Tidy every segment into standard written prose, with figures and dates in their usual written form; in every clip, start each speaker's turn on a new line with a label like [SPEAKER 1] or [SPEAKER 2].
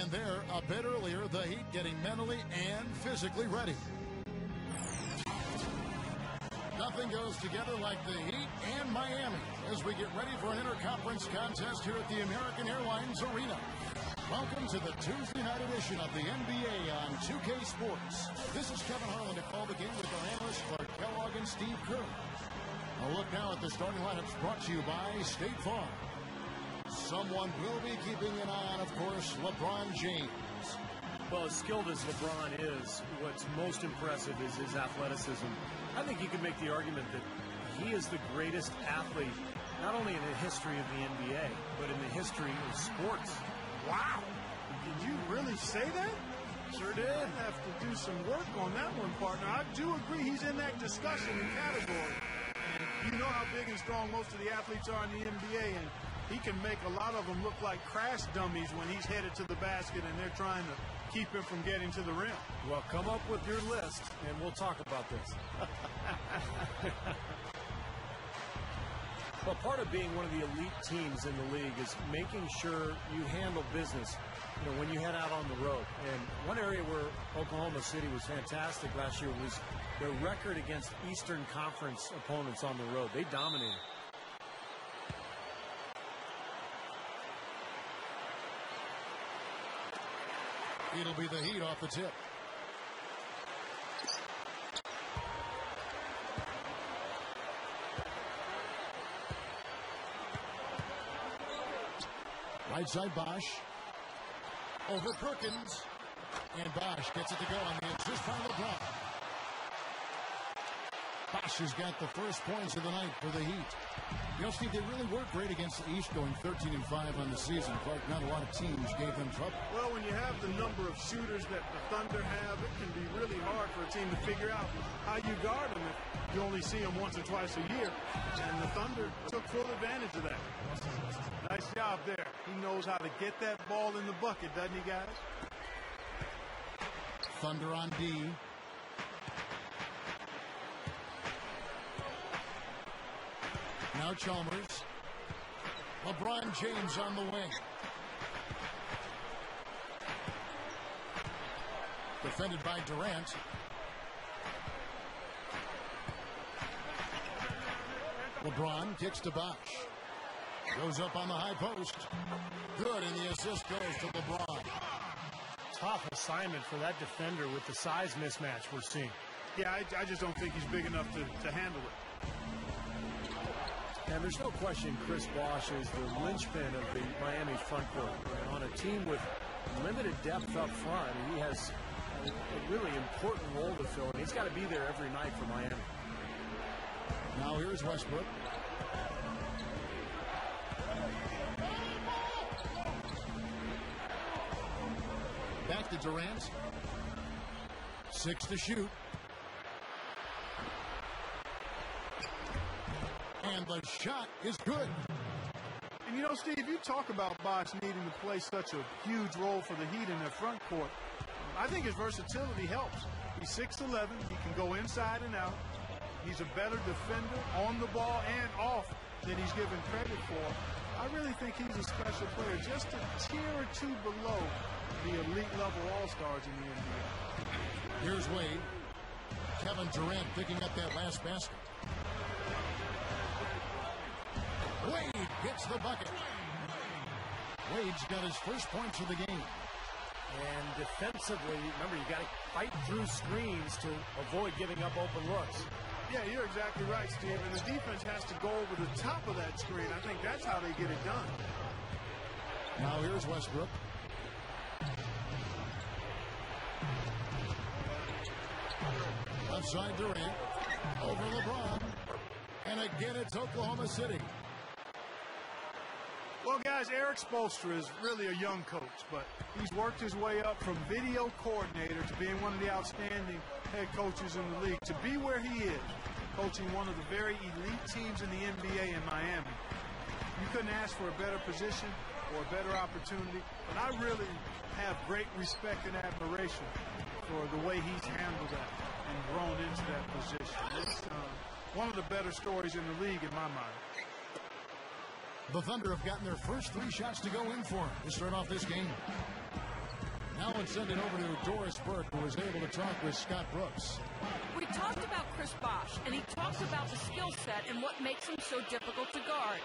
[SPEAKER 1] And there, a bit earlier, the Heat getting mentally and physically ready. Nothing goes together like the Heat and Miami as we get ready for an interconference contest here at the American Airlines Arena. Welcome to the Tuesday night edition of the NBA on 2K Sports. This is Kevin Harlan to call the game with our analysts Clark Kellogg and Steve Kerr. A look now at the starting lineups brought to you by State Farm. Someone will be keeping an eye on, of course, LeBron James.
[SPEAKER 2] Well, as skilled as LeBron is, what's most impressive is his athleticism. I think you could make the argument that he is the greatest athlete, not only in the history of the NBA, but in the history of sports.
[SPEAKER 3] Wow! Did you really say that?
[SPEAKER 2] Sure did.
[SPEAKER 3] I have to do some work on that one, partner. I do agree he's in that discussion and category. And you know how big and strong most of the athletes are in the NBA, and he can make a lot of them look like crash dummies when he's headed to the basket and they're trying to keep him from getting to the rim.
[SPEAKER 2] Well, come up with your list, and we'll talk about this. Well, part of being one of the elite teams in the league is making sure you handle business, when you head out on the road. And one area where Oklahoma City was fantastic last year was their record against Eastern Conference opponents on the road. They dominated.
[SPEAKER 1] It'll be the Heat off the tip. Right side Bosch. Over Perkins. And Bosch gets it to go on the assist by LeBron. Bosch has got the first points of the night for the Heat. Steve, they really worked great against the East, going 13-5 on the season. Clark, not a lot of teams gave them trouble.
[SPEAKER 3] Well, when you have the number of shooters that the Thunder have, it can be really hard for a team to figure out how you guard them if you only see them once or twice a year. And the Thunder took full advantage of that. Nice job there. He knows how to get that ball in the bucket, doesn't he, guys?
[SPEAKER 1] Thunder on D. Now Chalmers. LeBron James on the wing. Defended by Durant. LeBron kicks to Bosch. Goes up on the high post. Good, and the assist goes to LeBron.
[SPEAKER 2] Tough assignment for that defender with the size mismatch we're seeing.
[SPEAKER 3] Yeah, I just don't think he's big enough to handle it.
[SPEAKER 2] And there's no question Chris Bosh is the linchpin of the Miami front court. On a team with limited depth up front, he has a really important role to fill, and he's got to be there every night for Miami.
[SPEAKER 1] Now here's Westbrook. Back to Durant. 6 to shoot. And the shot is good.
[SPEAKER 3] And Steve, you talk about Bosh needing to play such a huge role for the Heat in their front court. I think his versatility helps. He's 6'11". He can go inside and out. He's a better defender on the ball and off than he's given credit for. I really think he's a special player, just a tier or two below the elite level all-stars in the NBA.
[SPEAKER 1] Here's Wade. Kevin Durant picking up that last basket. Wade gets the bucket. Wade's got his first points of the game.
[SPEAKER 2] And defensively, remember, you got to fight through screens to avoid giving up open looks.
[SPEAKER 3] Yeah, you're exactly right, Steve. And the defense has to go over the top of that screen. I think that's how they get it done.
[SPEAKER 1] Now here's Westbrook. Left side Durant. Over LeBron. And again, it's Oklahoma City.
[SPEAKER 3] Well, guys, Eric Spoelstra is really a young coach, but he's worked his way up from video coordinator to being one of the outstanding head coaches in the league. To be where he is, coaching one of the very elite teams in the NBA in Miami, you couldn't ask for a better position or a better opportunity. But I really have great respect and admiration for the way he's handled that and grown into that position. It's one of the better stories in the league in my mind.
[SPEAKER 1] The Thunder have gotten their first 3 shots to go in for them to start off this game. Now it's sending over to Doris Burke, who was able to talk with Scott Brooks.
[SPEAKER 4] We talked about Chris Bosh, and he talked about the skill set and what makes him so difficult to guard.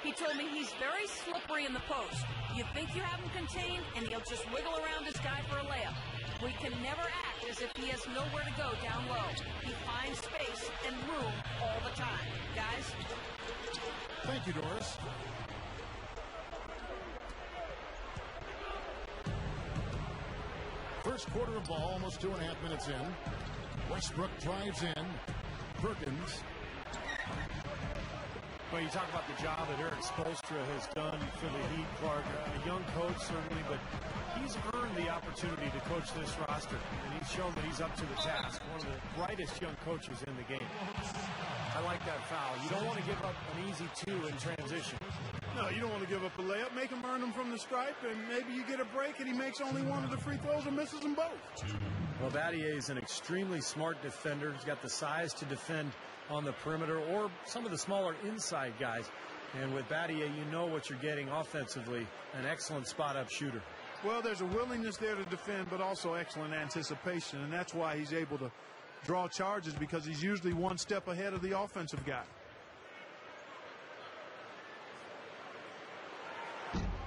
[SPEAKER 4] He told me he's very slippery in the post. You think you have him contained, and he'll just wiggle around his guy for a layup. We can never act as if he has nowhere to go down low. He finds space and room all the time. Guys?
[SPEAKER 1] Thank you, Doris. First quarter of ball, almost 2.5 minutes in. Westbrook drives in. Perkins.
[SPEAKER 2] Well, you talk about the job that Eric Spoelstra has done for the Heat, Clark. A young coach, certainly, but he's earned the opportunity to coach this roster, and he's shown that he's up to the task. One of the brightest young coaches in the game. I like that foul. You don't want to give up an easy two in transition.
[SPEAKER 3] No, you don't want to give up a layup. Make him earn them from the stripe, and maybe you get a break and he makes only one of the free throws or misses them both.
[SPEAKER 2] Well, Battier is an extremely smart defender. He's got the size to defend on the perimeter or some of the smaller inside guys. And with Battier, you know what you're getting offensively, an excellent spot-up shooter.
[SPEAKER 3] Well, there's a willingness there to defend, but also excellent anticipation, and that's why he's able to draw charges, because he's usually one step ahead of the offensive guy.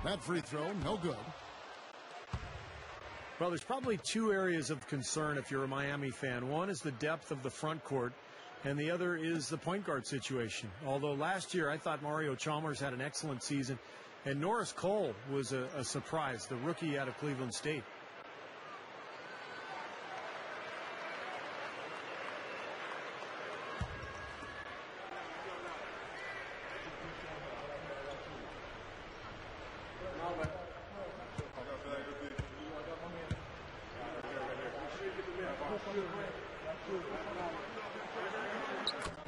[SPEAKER 1] That free throw, no good.
[SPEAKER 2] Well, there's probably two areas of concern if you're a Miami fan. One is the depth of the front court, and the other is the point guard situation. Although last year I thought Mario Chalmers had an excellent season, and Norris Cole was a surprise, the rookie out of Cleveland State.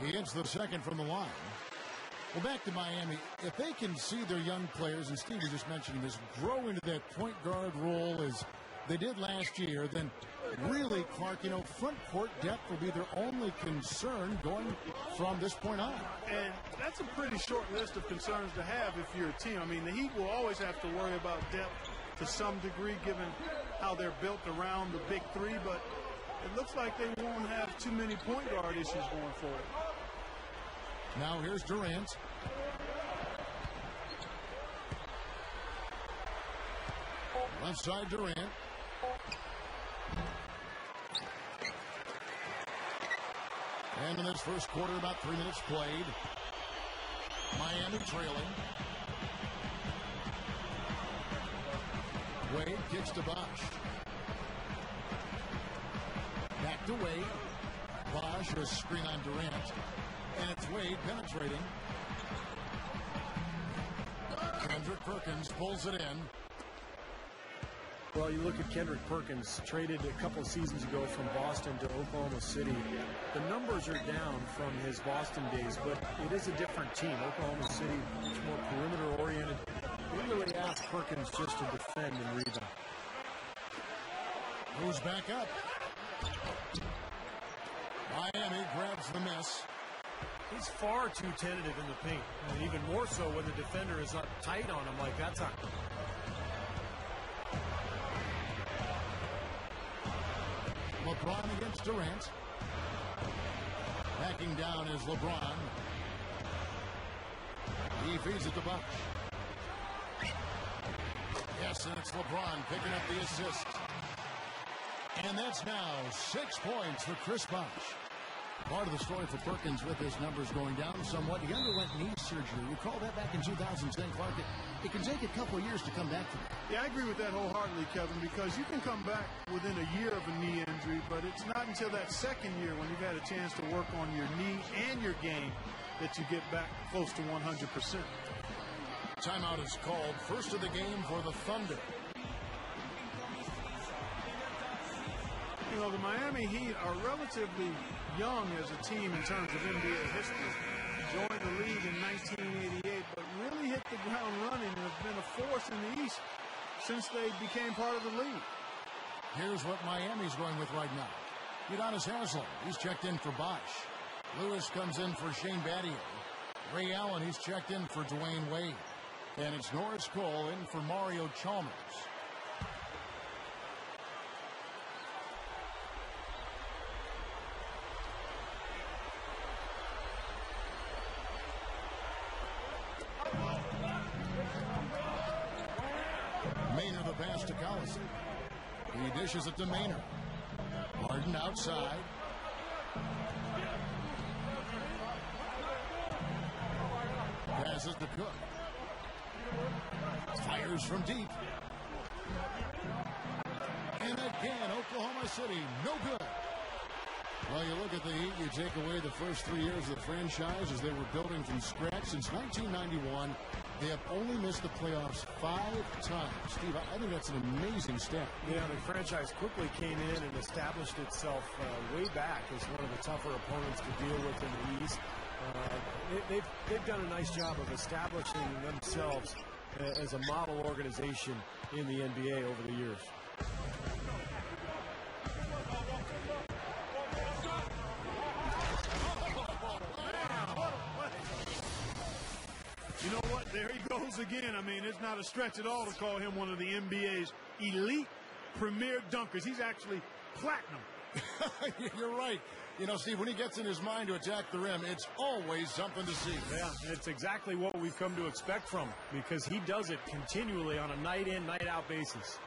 [SPEAKER 1] He hits the second from the line. Well, back to Miami. If they can see their young players, and Steve was just mentioning this, grow into that point guard role as they did last year, then really, Clark, front court depth will be their only concern going from this point on.
[SPEAKER 3] And that's a pretty short list of concerns to have if you're a team. I mean, the Heat will always have to worry about depth to some degree, given how they're built around the big three, but it looks like they won't have too many point guard issues going forward.
[SPEAKER 1] Now here's Durant. Left side Durant. And in this first quarter, about 3 minutes played. Miami trailing. Wade kicks to Bosh. Back to Wade. Bosh, a screen on Durant. And it's Wade penetrating. Kendrick Perkins pulls it in.
[SPEAKER 2] Well, you look at Kendrick Perkins, traded a couple of seasons ago from Boston to Oklahoma City. The numbers are down from his Boston days, but it is a different team. Oklahoma City, much more perimeter-oriented. They really ask Perkins just to defend and rebound.
[SPEAKER 1] Moves back up. Miami grabs the miss.
[SPEAKER 2] He's far too tentative in the paint, and even more so when the defender is not tight on him like that time.
[SPEAKER 1] LeBron against Durant. Backing down is LeBron. He feeds it to Bosh. Yes, and it's LeBron picking up the assist. And that's now 6 points for Chris Bosh. Part of the story for Perkins with his numbers going down somewhat. He underwent knee surgery. Recall that back in 2010, Clark. It can take a couple years to come back from that.
[SPEAKER 3] Yeah, I agree with that wholeheartedly, Kevin, because you can come back within a year of a knee injury, but it's not until that second year when you've had a chance to work on your knee and your game that you get back close to 100%.
[SPEAKER 1] Timeout is called. First of the game for the Thunder.
[SPEAKER 3] You know, the Miami Heat are relatively young as a team in terms of NBA history. Joined the league in 1988, but really hit the ground running and have been a force in the East since they became part of the league.
[SPEAKER 1] Here's what Miami's going with right now. Udonis Haslem, he's checked in for Bosh. Lewis comes in for Shane Battier. Ray Allen, he's checked in for Dwayne Wade. And it's Norris Cole in for Mario Chalmers. Collison. He dishes it to Maynard. Harden outside. Passes to Cook. Fires from deep. And again, Oklahoma City, no good. Well, you look at the Heat, you take away the first 3 years of the franchise as they were building from scratch. Since 1991, they have only missed the playoffs 5 times. Steve, I think that's an amazing stat.
[SPEAKER 2] Yeah, the franchise quickly came in and established itself way back as one of the tougher opponents to deal with in the East. They've done a nice job of establishing themselves as a model organization in the NBA over the years.
[SPEAKER 3] You know what? There he goes again. I mean, it's not a stretch at all to call him one of the NBA's elite premier dunkers. He's actually platinum.
[SPEAKER 1] You're right. You know, Steve, when he gets in his mind to attack the rim, it's always something to see.
[SPEAKER 2] Yeah, it's exactly what we've come to expect from him because he does it continually on a night-in, night-out basis.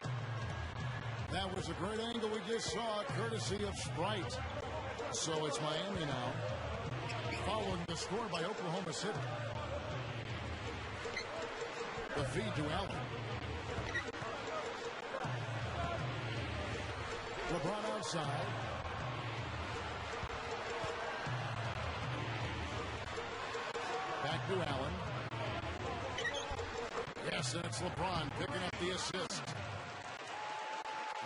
[SPEAKER 1] That was a great angle we just saw, courtesy of Sprite. So it's Miami now, following the score by Oklahoma City. The feed to Allen. LeBron outside. Back to Allen. Yes, and it's LeBron picking up the assist.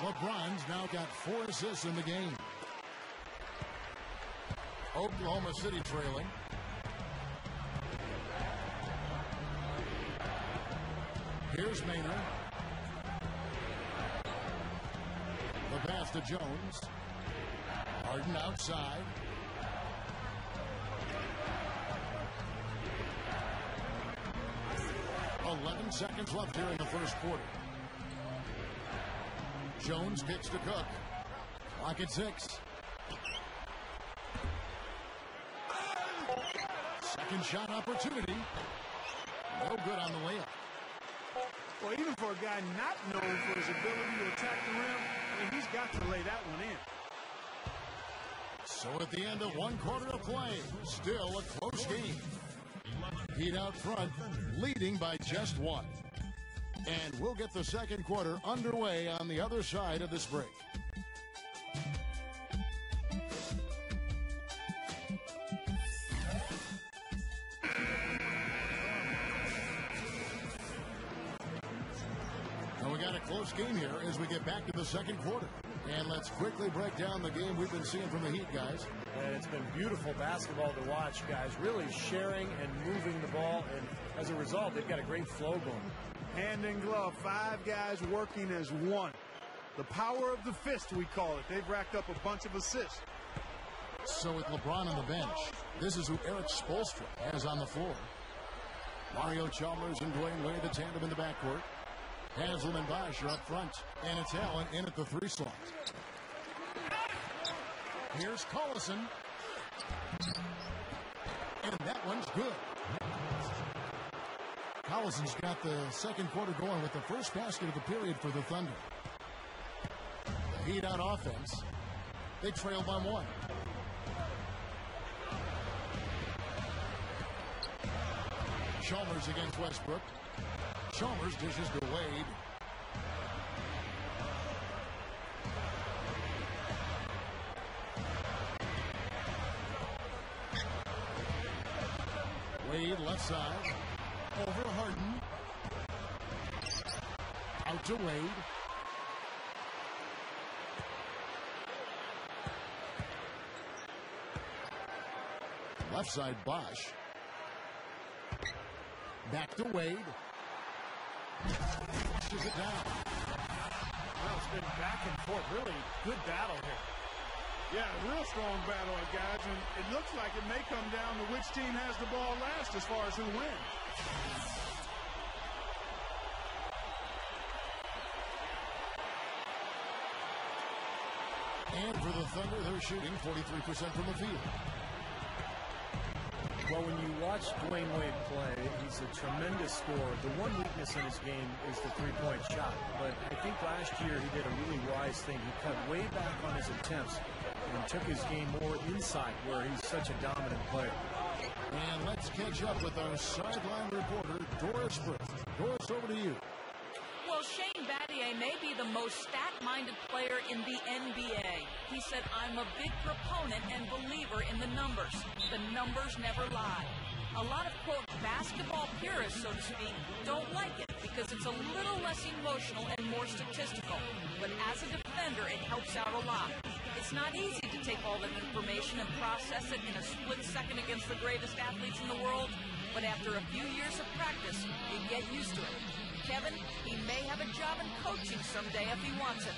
[SPEAKER 1] LeBron's now got 4 assists in the game. Oklahoma City trailing. Here's Maynard. The pass to Jones. Harden outside. Seconds left here in the first quarter. Jones kicks to Cook. Clock at 6. Second shot opportunity. No good on the layup.
[SPEAKER 3] Well, even for a guy not known for his ability to attack the rim, I mean, he's got to lay that one in.
[SPEAKER 1] So at the end of one quarter of play, still a close game. Heat out front, leading by just 1. And we'll get the second quarter underway on the other side of this break. And we got a close game here as we get back to the second quarter. And let's quickly break down the game we've been seeing from the Heat, guys.
[SPEAKER 2] And it's been beautiful basketball to watch, guys. Really sharing and moving the ball. And as a result, they've got a great flow going.
[SPEAKER 3] Hand in glove, 5 guys working as one. The power of the fist, we call it. They've racked up a bunch of assists.
[SPEAKER 1] So with LeBron on the bench, this is who Eric Spoelstra has on the floor. Mario Chalmers and Dwayne Wade, the tandem in the backcourt. Haslam and Bosch are up front, and it's Allen in at the 3 slot. Here's Collison. And that one's good. Collison's got the second quarter going with the first basket of the period for the Thunder. The Heat out offense. They trail by 1. Chalmers against Westbrook. Chalmers dishes to Wade. Wade left side. Over Harden. Out to Wade. Left side Bosch. Back to Wade. Pushes it down.
[SPEAKER 2] Well, it's been back and forth. Really good battle here.
[SPEAKER 3] Yeah, real strong battle, guys, and it looks like it may come down to which team has the ball last as far as who wins. And for the Thunder, they're shooting 43% from the field.
[SPEAKER 2] Well, when you watch Dwayne Wade play, he's a tremendous scorer. The one weakness in his game is the three-point shot. But I think last year he did a really wise thing. He cut way back on his attempts and took his game more inside, where he's such a dominant player.
[SPEAKER 1] And let's catch up with our sideline reporter, Doris Britt. Doris, over to you.
[SPEAKER 4] Well, Shane Battier may be the most stat-minded player in the NBA. He said, "I'm a big proponent and believer in the numbers. The numbers never lie." A lot of, quote, basketball purists, so to speak, don't like it because it's a little less emotional and more statistical. But as a defender, it helps out a lot. It's not easy to take all that information and process it in a split second against the greatest athletes in the world, but after a few years of practice, you get used to it. Kevin, he may have a job in coaching someday if he wants it.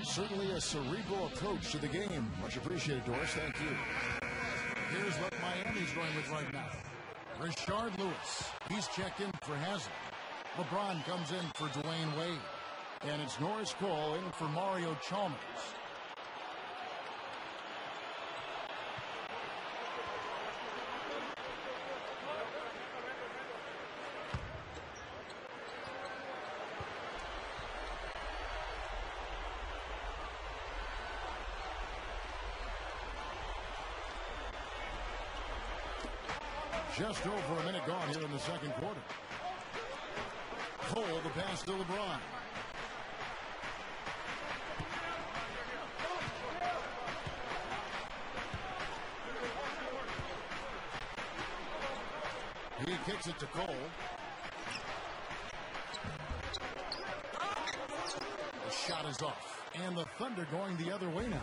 [SPEAKER 1] Certainly a cerebral approach to the game. Much appreciated, Doris. Thank you. Here's what Miami's going with right now. Rashard Lewis. He's checked in for Hazard. LeBron comes in for Dwayne Wade. And it's Norris Cole in for Mario Chalmers. Just over a minute gone here in the second quarter. Cole, the pass to LeBron. He kicks it to Cole. The shot is off. And the Thunder going the other way now.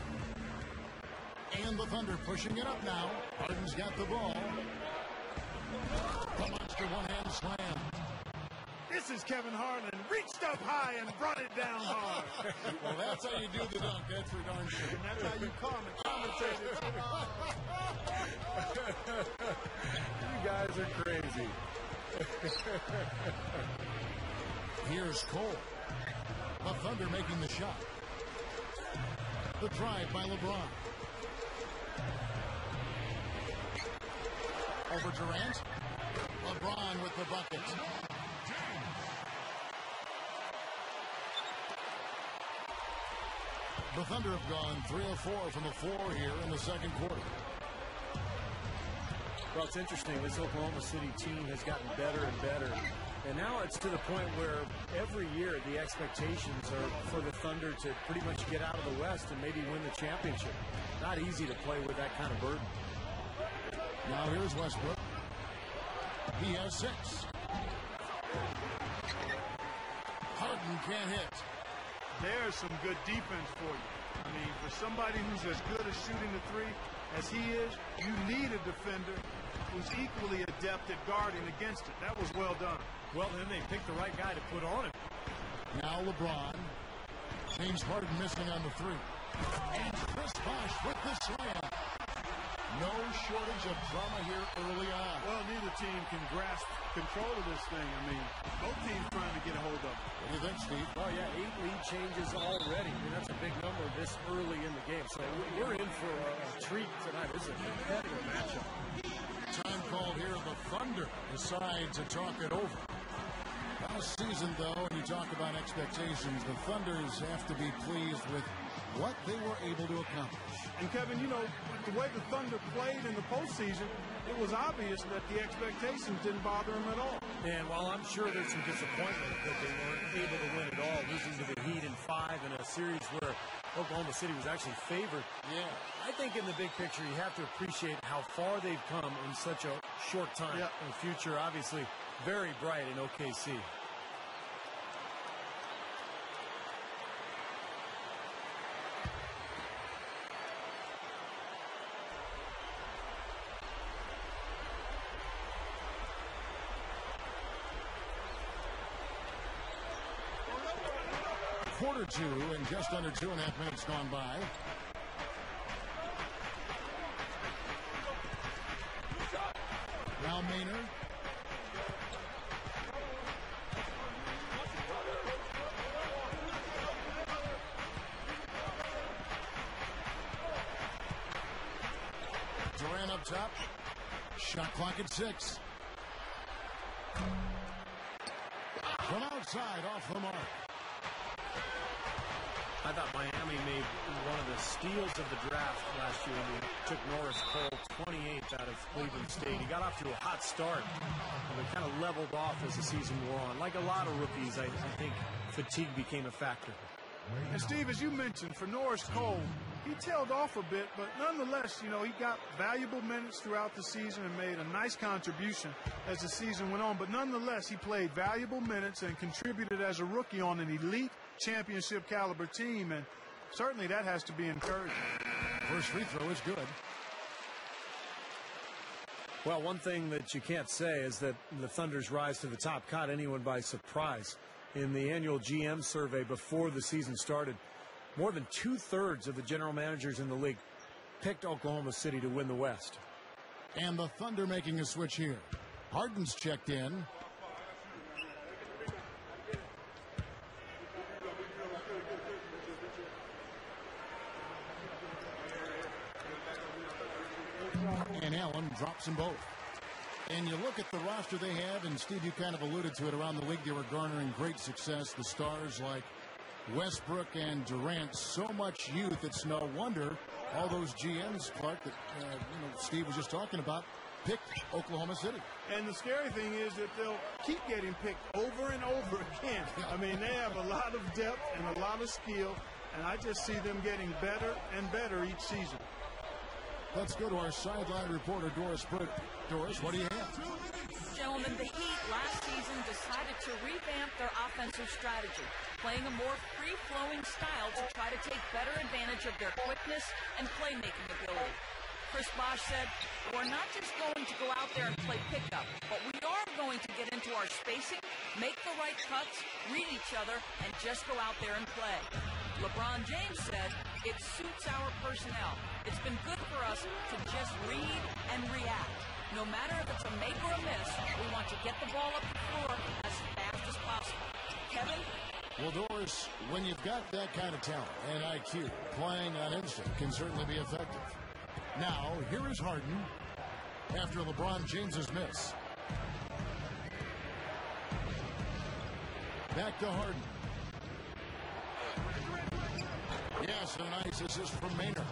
[SPEAKER 1] And the Thunder pushing it up now. Harden's got the ball. The monster one-hand slam.
[SPEAKER 3] This is Kevin Harlan. Reached up high and brought it down hard.
[SPEAKER 1] Well, that's how you do the dunk. That's for darn sure.
[SPEAKER 3] And that's how you commentate it.
[SPEAKER 2] You guys are crazy.
[SPEAKER 1] Here's Cole. The Thunder making the shot. The drive by LeBron. Over Durant. LeBron with the bucket. The Thunder have gone 3 of 4 from the floor here in the second quarter.
[SPEAKER 2] Well, it's interesting. This Oklahoma City team has gotten better and better. And now it's to the point where every year the expectations are for the Thunder to pretty much get out of the West and maybe win the championship. Not easy to play with that kind of burden.
[SPEAKER 1] Now here's Westbrook. He has 6. Harden can't hit.
[SPEAKER 3] There's some good defense for you. I mean, for somebody who's as good at shooting the three as he is, you need a defender who's equally adept at guarding against it. That was well done.
[SPEAKER 2] Well, then they picked the right guy to put on him.
[SPEAKER 1] Now LeBron. James Harden missing on the 3. And Chris Bosh with the slam. No shortage of drama here early on.
[SPEAKER 3] Well, neither team can grasp control of this thing. I mean, both teams trying to get a hold of it.
[SPEAKER 1] What do you think, Steve?
[SPEAKER 2] Oh, yeah, 8 lead changes already. I mean, that's a big number this early in the game. So we're in for a treat tonight. This is a competitive matchup.
[SPEAKER 1] Time called here. The Thunder decide to talk it over. Last season, though, when you talk about expectations, the Thunders have to be pleased with what they were able to accomplish.
[SPEAKER 3] And, Kevin, you know, the way the Thunder played in the postseason, it was obvious that the expectations didn't bother them at all.
[SPEAKER 2] And while I'm sure there's some disappointment that they weren't able to win it all, losing to the Heat in 5 in a series where Oklahoma City was actually favored.
[SPEAKER 1] Yeah.
[SPEAKER 2] I think in the big picture, you have to appreciate how far they've come in such a short time.
[SPEAKER 3] Yeah.
[SPEAKER 2] And the future, obviously, very bright in OKC.
[SPEAKER 1] Quarter 2 and just under 2.5 minutes gone by. Now Maynard. Durant up top. Shot clock at 6. From outside, off the mark.
[SPEAKER 2] I thought Miami made one of the steals of the draft last year when they took Norris Cole, 28th out of Cleveland State. He got off to a hot start, and it kind of leveled off as the season wore on. Like a lot of rookies, I think fatigue became a factor.
[SPEAKER 3] And Steve, as you mentioned, for Norris Cole, he tailed off a bit, but nonetheless, you know, he got valuable minutes throughout the season and made a nice contribution as the season went on. But nonetheless, he played valuable minutes and contributed as a rookie on an elite championship caliber team, and certainly that has to be encouraging.
[SPEAKER 1] First free throw is good.
[SPEAKER 2] Well, one thing that you can't say is that the Thunder's rise to the top caught anyone by surprise. In the annual GM survey before the season started, more than 2/3 of the general managers in the league picked Oklahoma City to win the West.
[SPEAKER 1] And the Thunder making a switch here. Harden's checked in. And Allen drops them both. And you look at the roster they have, and Steve, you kind of alluded to it around the league. They were garnering great success. The stars like Westbrook and Durant, so much youth. It's no wonder all those GMs, Clark, that Steve was just talking about, picked Oklahoma City.
[SPEAKER 3] And the scary thing is that they'll keep getting picked over and over again. I mean, they have a lot of depth and a lot of skill, and I just see them getting better and better each season.
[SPEAKER 1] Let's go to our sideline reporter, Doris Britt. Doris, what do you have?
[SPEAKER 4] Gentlemen, the Heat last season decided to revamp their offensive strategy, playing a more free-flowing style to try to take better advantage of their quickness and playmaking ability. Chris Bosh said, we're not just going to go out there and play pickup, but we are going to get into our spacing, make the right cuts, read each other, and just go out there and play. LeBron James said, it suits our personnel. It's been good for us to just read and react. No matter if it's a make or a miss, we want to get the ball up the floor as fast as possible. Kevin?
[SPEAKER 1] Well, Doris, when you've got that kind of talent and IQ, playing on instinct can certainly be effective. Now, here is Harden after LeBron James's miss. Back to Harden. Yes, a nice assist from Maynard.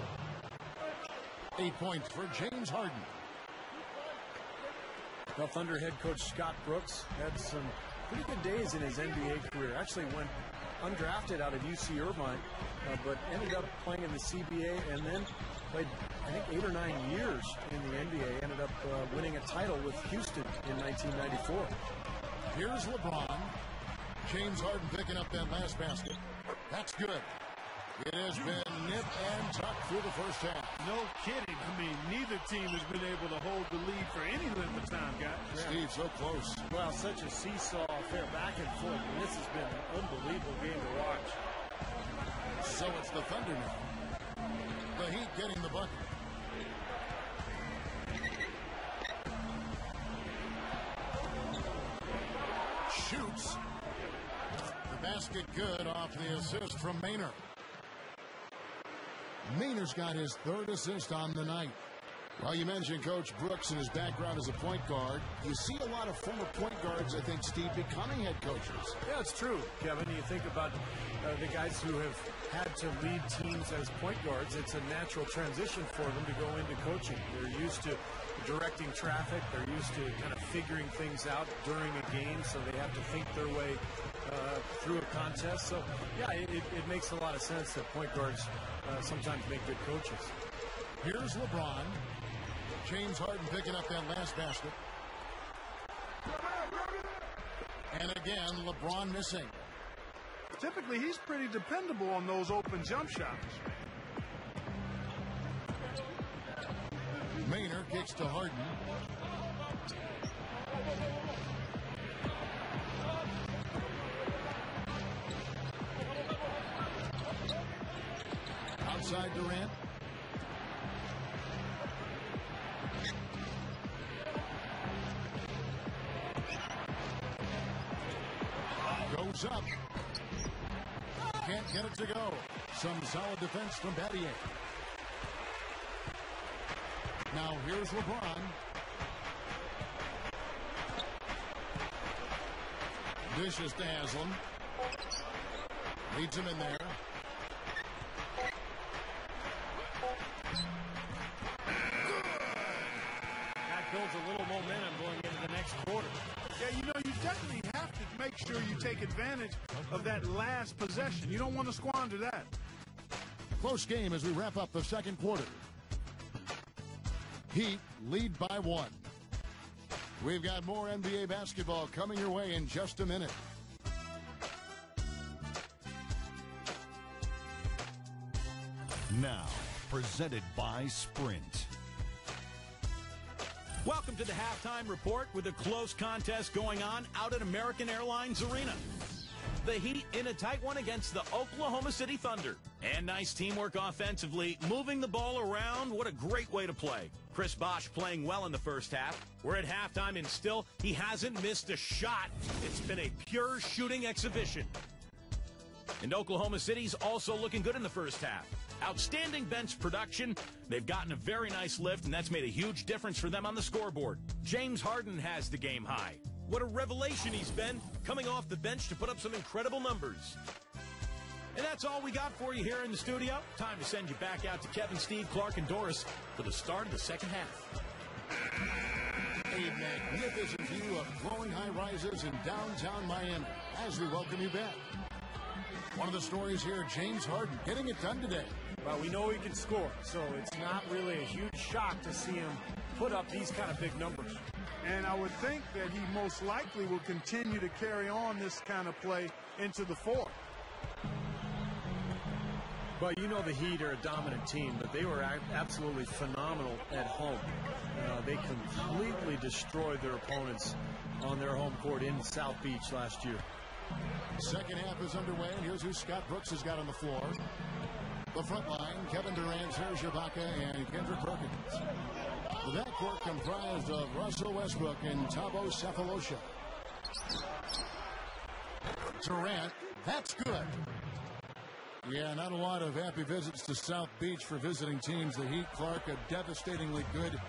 [SPEAKER 1] 8 points for James Harden.
[SPEAKER 2] Well, Thunder head coach Scott Brooks had some pretty good days in his NBA career. Actually went undrafted out of UC Irvine, but ended up playing in the CBA and then played, I think, 8 or 9 years in the NBA. Ended up winning a title with Houston in 1994.
[SPEAKER 1] Here's LeBron. James Harden picking up that last basket. That's good. It has been nip and tuck through the first half.
[SPEAKER 3] No kidding. I mean, neither team has been able to hold the lead for any length of time, guys.
[SPEAKER 1] Steve, so close.
[SPEAKER 2] Well, such a seesaw affair, back and forth. And this has been an unbelievable game to watch.
[SPEAKER 1] So it's the Thunder now. The Heat getting the bucket. Shoots. The basket good off the assist from Maynard. Maynard's got his third assist on the night. Well, you mentioned Coach Brooks and his background as a point guard. You see a lot of former point guards, I think, Steve, becoming head coaches.
[SPEAKER 2] Yeah, it's true, Kevin. You think about the guys who have had to lead teams as point guards. It's a natural transition for them to go into coaching. They're used to directing traffic. They're used to kind of figuring things out during a game, so they have to think their way through a contest. So, yeah, it makes a lot of sense that point guards sometimes make good coaches.
[SPEAKER 1] Here's LeBron. James Harden picking up that last basket. And again, LeBron missing.
[SPEAKER 3] Typically, he's pretty dependable on those open jump shots.
[SPEAKER 1] Maynard kicks to Harden. Outside Durant. Goes up. Can't get it to go. Some solid defense from Battier. Now here's LeBron. Dishes to Haslam. Leads him in there.
[SPEAKER 2] That builds a little momentum going into the next quarter.
[SPEAKER 3] Yeah, you know, you definitely have to make sure you take advantage of that last possession. You don't want to squander that.
[SPEAKER 1] Close game as we wrap up the second quarter. Heat lead by 1. We've got more NBA basketball coming your way in just a minute.
[SPEAKER 5] Now, presented by Sprint.
[SPEAKER 6] Welcome to the halftime report with a close contest going on out at American Airlines Arena. The Heat in a tight one against the Oklahoma City Thunder. And nice teamwork offensively, moving the ball around. What a great way to play. Chris Bosh playing well in the first half. We're at halftime and still he hasn't missed a shot. It's been a pure shooting exhibition. And Oklahoma City's also looking good in the first half. Outstanding bench production. They've gotten a very nice lift, and that's made a huge difference for them on the scoreboard. James Harden has the game high. What a revelation he's been, coming off the bench to put up some incredible numbers. And that's all we got for you here in the studio. Time to send you back out to Kevin, Steve, Clark, and Doris for the start of the second half.
[SPEAKER 1] A magnificent view of glowing high-rises in downtown Miami as we welcome you back. One of the stories here, James Harden getting it done today.
[SPEAKER 2] Well, we know he can score, so it's not really a huge shock to see him put up these kind of big numbers.
[SPEAKER 3] And I would think that he most likely will continue to carry on this kind of play into the fourth.
[SPEAKER 2] Well, you know the Heat are a dominant team, but they were absolutely phenomenal at home. They completely destroyed their opponents on their home court in South Beach last year.
[SPEAKER 1] Second half is underway, and here's who Scott Brooks has got on the floor. The front line, Kevin Durant, Serge Ibaka, and Kendrick Perkins. The backcourt comprised of Russell Westbrook and Thabo Sefolosha. Durant, that's good. Yeah, not a lot of happy visits to South Beach for visiting teams. The Heat, Clark, a devastatingly good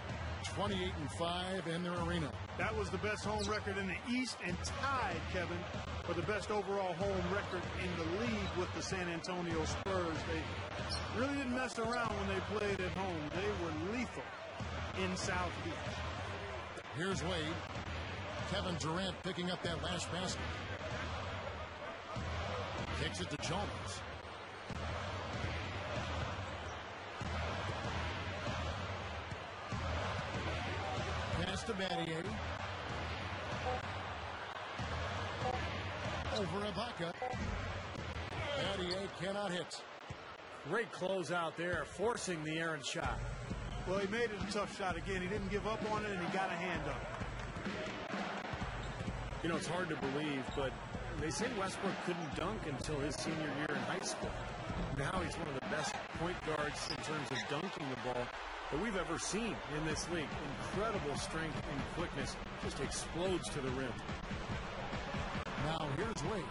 [SPEAKER 1] 28-5 in their arena.
[SPEAKER 3] That was the best home record in the East and tied, Kevin, for the best overall home record in the league with the San Antonio Spurs. They really didn't mess around when they played at home. They were lethal in South Beach.
[SPEAKER 1] Here's Wade. Kevin Durant picking up that last basket. Kicks it to Jones. Pass to Battier. Over Ibaka. Battier cannot hit.
[SPEAKER 2] Great close out there, forcing the errant shot.
[SPEAKER 3] Well, he made it a tough shot again. He didn't give up on it, and he got a hand up.
[SPEAKER 2] You know, it's hard to believe, but they say Westbrook couldn't dunk until his senior year in high school. Now he's one of the best point guards in terms of dunking the ball that we've ever seen in this league. Incredible strength and quickness. Just explodes to the rim.
[SPEAKER 1] Now here's Wade.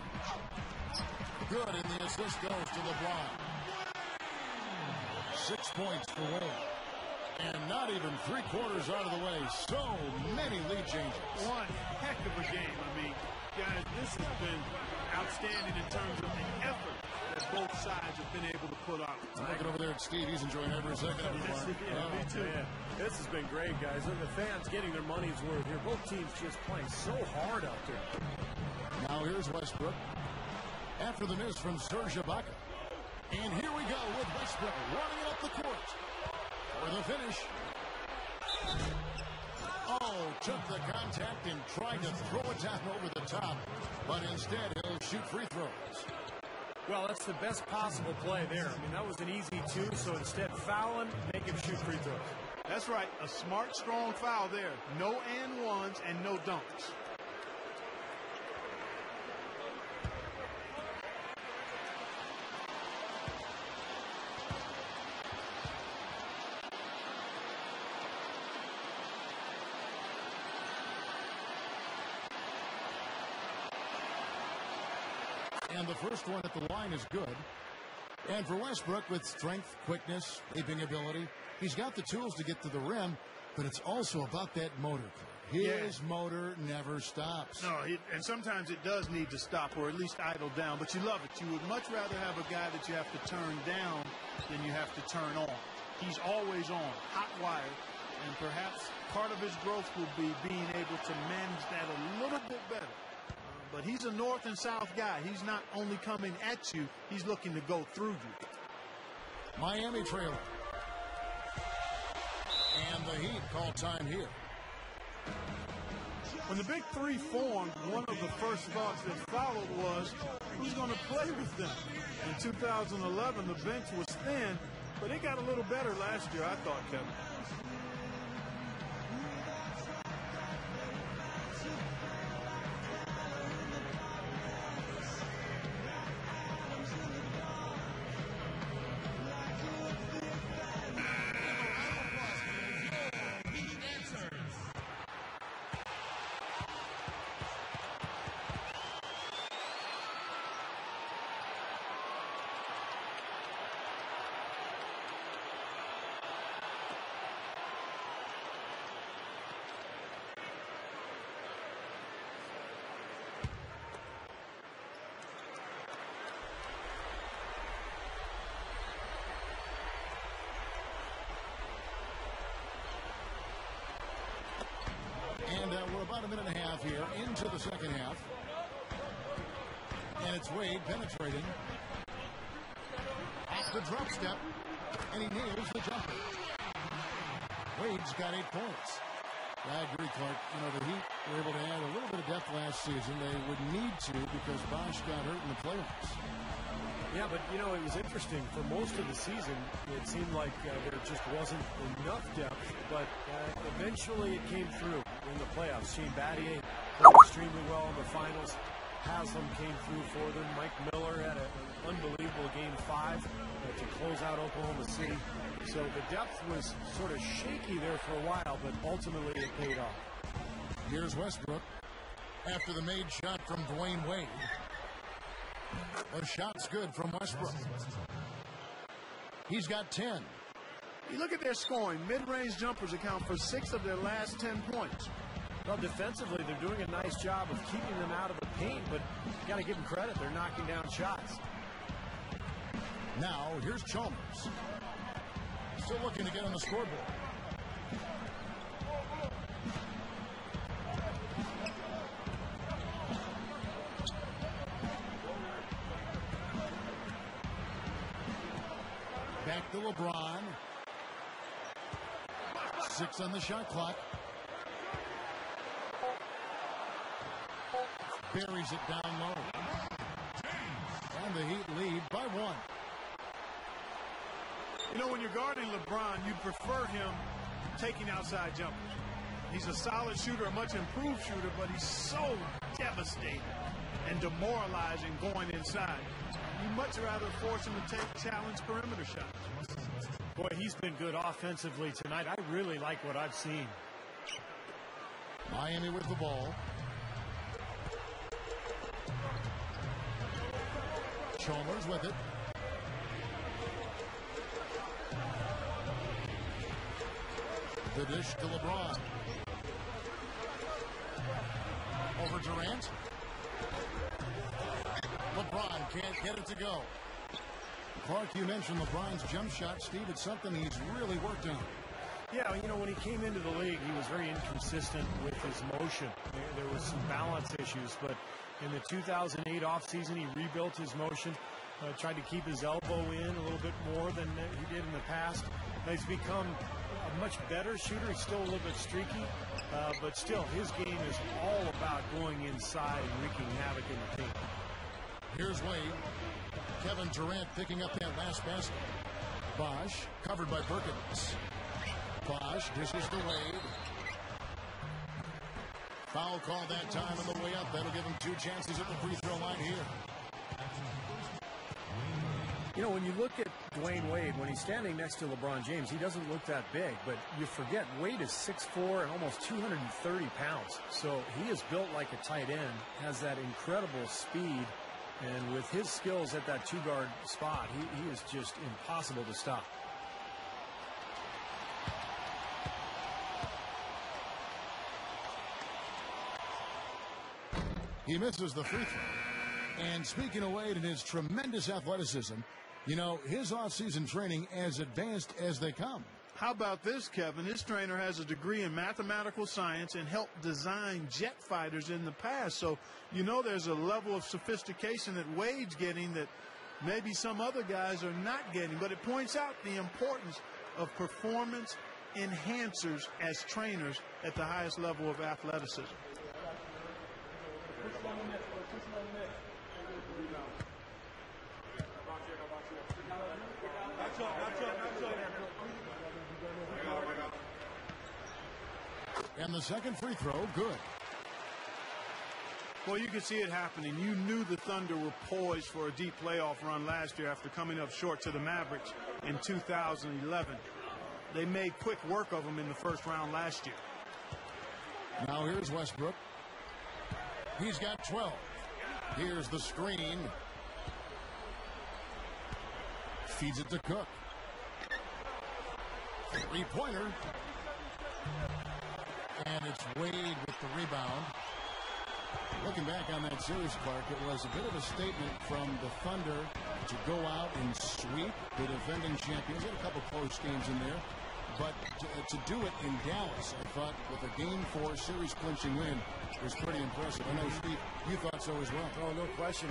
[SPEAKER 1] Good, and the assist goes to LeBron. 6 points for Wade. And not even 3/4 out of the way. So many lead changes.
[SPEAKER 3] One heck of a game. I mean, guys, this has been outstanding in terms of the effort that both sides have been able to put out.
[SPEAKER 1] I'm looking over there at Steve. He's enjoying every second of it.
[SPEAKER 2] Me too. Yeah. This has been great, guys. And the fans getting their money's worth here. Both teams just playing so hard out there.
[SPEAKER 1] Now here's Westbrook. After the miss from Serge Ibaka. And here we go with Westbrook running it up the court. For the finish. Oh, took the contact and tried to throw it down over the top. But instead, he'll shoot free throws.
[SPEAKER 2] Well, that's the best possible play there. I mean, that was an easy two, so instead foul him, make him shoot free throws.
[SPEAKER 3] That's right. A smart, strong foul there. No and ones and no dunks.
[SPEAKER 1] And the first one at the line is good. And for Westbrook, with strength, quickness, leaping ability, he's got the tools to get to the rim, but it's also about that motor. His motor never stops.
[SPEAKER 3] No, and sometimes it does need to stop or at least idle down, but you love it. You would much rather have a guy that you have to turn down than you have to turn on. He's always on, hot wire, and perhaps part of his growth will be being able to manage that a little bit better. But he's a north and south guy. He's not only coming at you, he's looking to go through you.
[SPEAKER 1] Miami trailer. And the Heat call time here.
[SPEAKER 3] When the Big Three formed, one of the first thoughts that followed was, who's going to play with them? In 2011, the bench was thin, but it got a little better last year, I thought, Kevin.
[SPEAKER 1] And we're about a minute and a half here into the second half. And it's Wade penetrating. Off the drop step. And he nails the jumper. Wade's got 8 points. I agree, Clark. You know, the Heat were able to add a little bit of depth last season. They would need to because Bosch got hurt in the playoffs.
[SPEAKER 2] Yeah, but, you know, it was interesting. For most of the season, it seemed like there just wasn't enough depth. But eventually it came through in the playoffs. Shane Battier played extremely well in the finals. Haslam came through for them. Mike Miller had an unbelievable Game 5 to close out Oklahoma City. So the depth was sort of shaky there for a while, but ultimately it paid off.
[SPEAKER 1] Here's Westbrook after the made shot from Dwayne Wade. A shot's good from Westbrook. He's got 10.
[SPEAKER 3] You look at their scoring. Mid-range jumpers account for 6 of their last 10 points.
[SPEAKER 2] Well, defensively, they're doing a nice job of keeping them out of the paint, but you got to give them credit. They're knocking down shots.
[SPEAKER 1] Now, here's Chalmers. Still looking to get on the scoreboard. Back to LeBron. 6 on the shot clock. Buries it down low. And the Heat lead by 1.
[SPEAKER 3] You know, when you're guarding LeBron, you prefer him taking outside jumpers. He's a solid shooter, a much improved shooter, but he's so devastating and demoralizing going inside. You'd much rather force him to take challenge perimeter shots.
[SPEAKER 2] Boy, he's been good offensively tonight. I really like what I've seen.
[SPEAKER 1] Miami with the ball. Chalmers with it. The dish to LeBron. Over Durant. LeBron can't get it to go. Clark, you mentioned LeBron's jump shot. Steve, it's something he's really worked on.
[SPEAKER 2] Yeah, you know, when he came into the league, he was very inconsistent with his motion. There was some balance issues, but in the 2008 offseason, he rebuilt his motion, tried to keep his elbow in a little bit more than he did in the past. He's become a much better shooter. He's still a little bit streaky, but still, his game is all about going inside and wreaking havoc in the paint.
[SPEAKER 1] Here's Wade. Kevin Durant picking up that last basket. Bosch covered by Perkins. Bosch dishes to Wade. Foul call that time on the way up. That'll give him 2 chances at the free throw line here.
[SPEAKER 2] You know, when you look at Dwayne Wade, when he's standing next to LeBron James, he doesn't look that big, but you forget Wade is 6'4" and almost 230 pounds. So he is built like a tight end, has that incredible speed, and with his skills at that 2-guard spot, he is just impossible to stop.
[SPEAKER 1] He misses the free throw. And speaking of Wade and his tremendous athleticism, you know, his off-season training as advanced as they come.
[SPEAKER 3] How about this, Kevin? His trainer has a degree in mathematical science and helped design jet fighters in the past. So, you know, there's a level of sophistication that Wade's getting that maybe some other guys are not getting. But it points out the importance of performance enhancers as trainers at the highest level of athleticism.
[SPEAKER 1] And the second free throw, good.
[SPEAKER 3] Well, you can see it happening. You knew the Thunder were poised for a deep playoff run last year after coming up short to the Mavericks in 2011. They made quick work of them in the first round last year.
[SPEAKER 1] Now here's Westbrook. He's got 12. Here's the screen. Feeds it to Cook. Three-pointer. And it's Wade with the rebound. Looking back on that series, Clark, it was a bit of a statement from the Thunder to go out and sweep the defending champions. They had a couple close games in there. But to do it in Dallas, I thought, with a Game 4 series clinching win was pretty impressive. I know, Steve, you thought so as well.
[SPEAKER 2] Oh, no question.